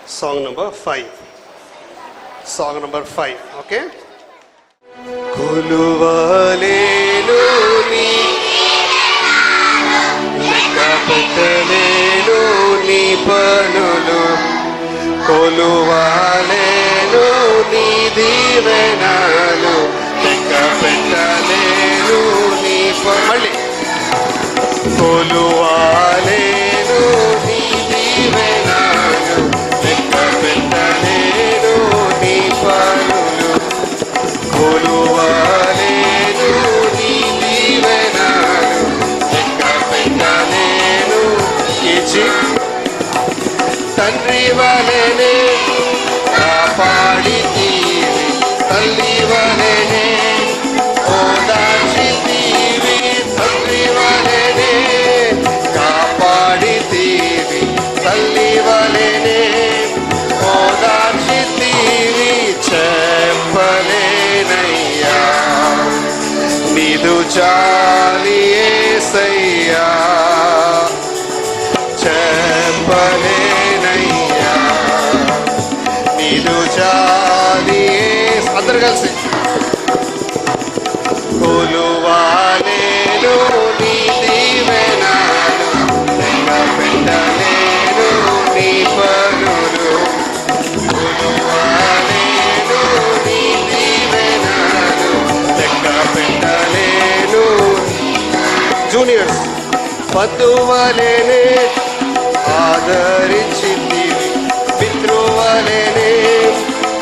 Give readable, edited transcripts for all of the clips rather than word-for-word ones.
Song number 5. Song number 5. Okay. కొలువలేను నీ లెక్క పెట్టలేను నీ పనులు, కొలువలేను నీ దీవెనలు, లెక్క పెట్టలేను నీ మళ్ళీ కొలువలేను నీ దీవెనలు, లెక్క పెట్టలేను నీ పనులు, కొలువలేను నీ దీవెనలు, లెక్క పెట్టలేను. ఇచ్చి తండ్రి వలెనే కాపాడితీవి, తల్లి వలెనే ఓదార్చితీవి, తండ్రి వలెనే కాపాడితీవి, తల్లి వలెనే ఓదార్చితీవి. చెప్పలేనయ్యా నీదు చాలి యేసయ్యా, చెప్పలేనయ్యా నీదు చాలి. అందరు కలిసి కొలువలేను నీ దీవెనలు, లెక్క పెట్టలేను నీ పనులు, కొలువలేను నీ దీవెనలు, లెక్క పెట్టలేను. జూనియర్స్ బంధువలెనే ఆదరించితివి, మిత్రువలెనే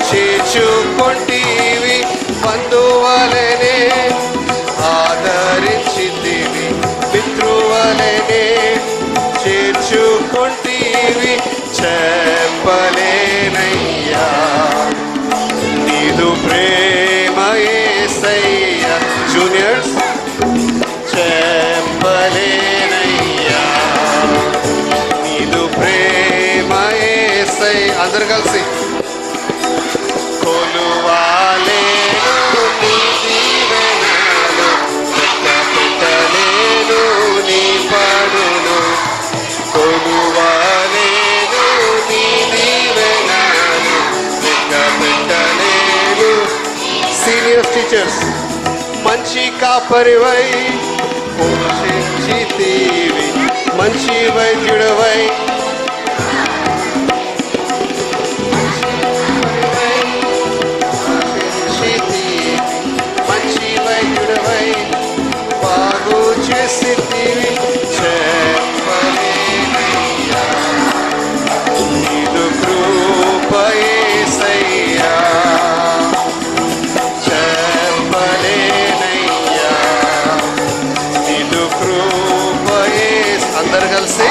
చేర్చుకొంటివి, బంధువలెనే ఆదరించితివి, మిత్రువలెనే చేర్చుకొంటివి. చెప్పలేనయ్యా నీదు ప్రేమ యేసయ్యా. జూనియర్స్ చెప్పలేనయ్యా నీదు ప్రేమ యేసయ్యా. అందరు కలిసి కొలువలేను నీ దీవెనలు, లెక్క పెట్టలేను నీ పనులు, కొలువలేను నీ దీవెనలు, లెక్క పెట్టలేను. సీనియర్స్ టీచర్స్ మంచి కాపరివై పోషించితివి, మంచి వైద్యుడవై మంచి వైద్యుడవై బాగు చేసితివి. చెప్పలేనయ్యా నీదు కృప యేసయ్యా, చెప్పలేనయ్యా నీదు కృప యేసయ్యా. అందరు కలిసి